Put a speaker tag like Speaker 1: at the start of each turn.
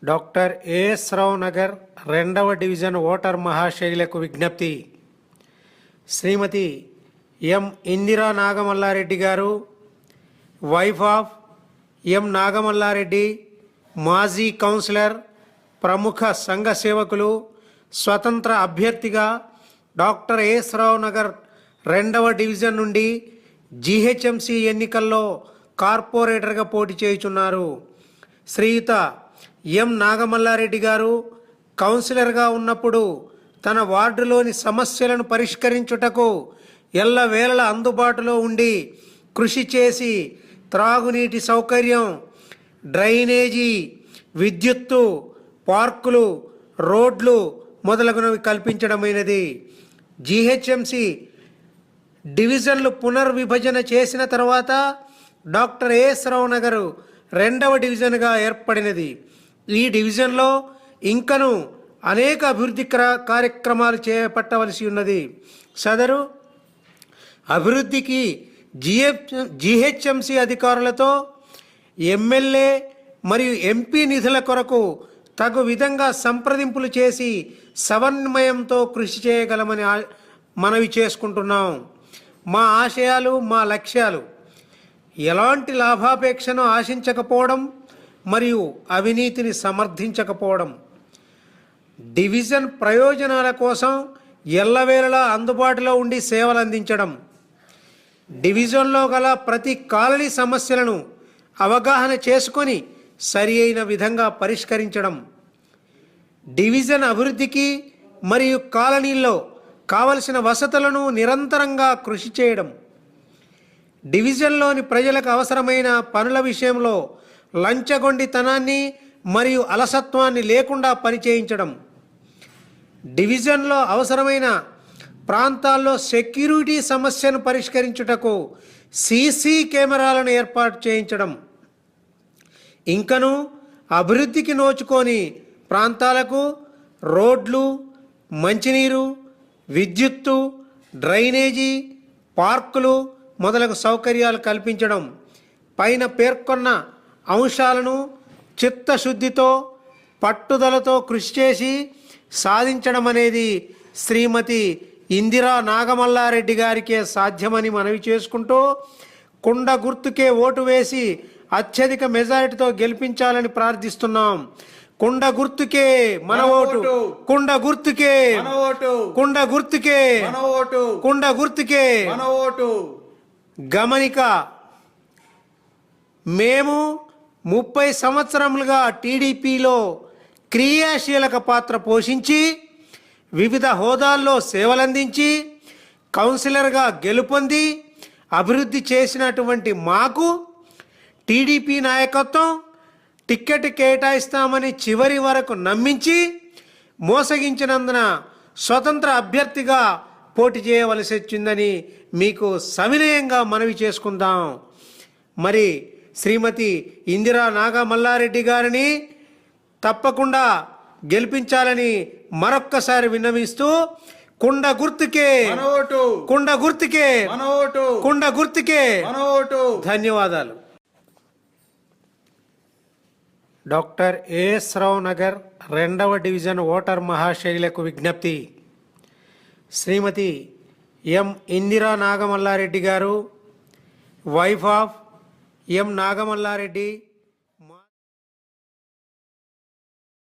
Speaker 1: Doctor as రావు నగర్ 2వ division voter మహాశైలకు విజ్ఞప్తి. శ్రీమతి ఎం ఇందిరా నాగమల్లారెడ్డి గారు, వైఫ్ ఆఫ్ ఎం నాగమల్లారెడ్డి, మాజీ కౌన్సిలర్, ప్రముఖ సంఘ సేవకులు, స్వతంత్ర అభ్యర్థిగా డాక్టర్ ఏఎస్ రావు నగర్ 2వ డివిజన్ నుండి జీహెచ్ఎంసీ ఎన్నికల్లో కార్పొరేటర్గా పోటీ చేయుచున్నారు. శ్రీయుత ఎం నాగమల్లారెడ్డి గారు కౌన్సిలర్గా ఉన్నప్పుడు తన వార్డులోని సమస్యలను పరిష్కరించుటకు ఎల్లవేళలా అందుబాటులో ఉండి కృషి చేసి త్రాగునీటి సౌకర్యం, డ్రైనేజీ, విద్యుత్తు, పార్కులు, రోడ్లు మొదలగునవి కల్పించడమైనది. జీహెచ్ఎంసీ డివిజన్లు పునర్విభజన చేసిన తర్వాత డాక్టర్ ఏఎస్ రావు నగర్ 2వ డివిజన్గా ఏర్పడినది. ఈ డివిజన్లో ఇంకను అనేక అభివృద్ధి కార్యక్రమాలు చేపట్టవలసి ఉన్నది. సదరు అభివృద్ధికి జీహెచ్ఎంసీ అధికారులతో ఎమ్మెల్యే మరియు ఎంపీ నిధుల కొరకు తగు విధంగా సంప్రదింపులు చేసి సమన్వయంతో కృషి చేయగలమని మనవి చేసుకుంటున్నాం. మా ఆశయాలు, మా లక్ష్యాలు ఎలాంటి లాభాపేక్షను ఆశించకపోవడం మరియు అవినీతిని సమర్థించకపోవడం, డివిజన్ ప్రయోజనాల కోసం ఎల్లవేళలా అందుబాటులో ఉండి సేవలు అందించడం, డివిజన్లో గల ప్రతి కాలనీ సమస్యలను అవగాహన చేసుకొని సరి అయిన విధంగా పరిష్కరించడం, డివిజన్ అభివృద్ధికి మరియు కాలనీల్లో కావలసిన వసతులను నిరంతరంగా కృషి చేయడం, డివిజన్లోని ప్రజలకు అవసరమైన పనుల విషయంలో లంచగొండితనాన్ని మరియు అలసత్వాన్ని లేకుండా పనిచేయించడం, డివిజన్లో అవసరమైన ప్రాంతాల్లో సెక్యూరిటీ సమస్యను పరిష్కరించుటకు సీసీ కెమెరాలను ఏర్పాటు చేయించడం, ఇంకను అభివృద్ధికి నోచుకొని ప్రాంతాలకు రోడ్లు, మంచినీరు, విద్యుత్తు, డ్రైనేజీ, పార్కులు మొదలగు సౌకర్యాలు కల్పించడం. పైన పేర్కొన్న అంశాలను చిత్తశుద్ధితో, పట్టుదలతో కృషి చేసి సాధించడం అనేది శ్రీమతి ఇందిరా నాగమల్లారెడ్డి గారికే సాధ్యమని మనవి చేసుకుంటూ, కుండ గుర్తుకే ఓటు వేసి అత్యధిక మెజారిటీతో గెలిపించాలని ప్రార్థిస్తున్నాం. కుండ గుర్తుకే మన ఓటు, కుండ గుర్తుకే మన ఓటు, కుండ గుర్తుకే మన ఓటు, కుండ గుర్తుకే మన ఓటు. గమనిక: మేము 30 సంవత్సరములుగా టీడీపీలో క్రియాశీలక పాత్ర పోషించి వివిధ హోదాల్లో సేవలందించి కౌన్సిలర్గా గెలుపొంది అభివృద్ధి చేసినటువంటి మాకు టీడీపీ నాయకత్వం టిక్కెట్ కేటాయిస్తామని చివరి వరకు నమ్మించి మోసగించినందున స్వతంత్ర అభ్యర్థిగా పోటీ చేయవలసి వచ్చిందని మీకు సవినయంగా మనవి చేసుకుందాం. మరి శ్రీమతి ఇందిరా నాగమల్లారెడ్డి గారిని తప్పకుండా గెలిపించాలని మరొక్కసారి విన్నవిస్తూ, కుండ గుర్తుకే మన ఓటు, కుండ గుర్తుకే మన ఓటు, కుండ గుర్తుకే మన ఓటు. ధన్యవాదాలు. డాక్టర్ ఏఎస్ రావు నగర్ 2వ డివిజన్ ఓటర్ మహాశైలకు విజ్ఞప్తి. శ్రీమతి ఎం ఇందిరా నాగమల్లారెడ్డి గారు, వైఫ్ ఆఫ్ ఎం నాగమల్లారెడ్డి,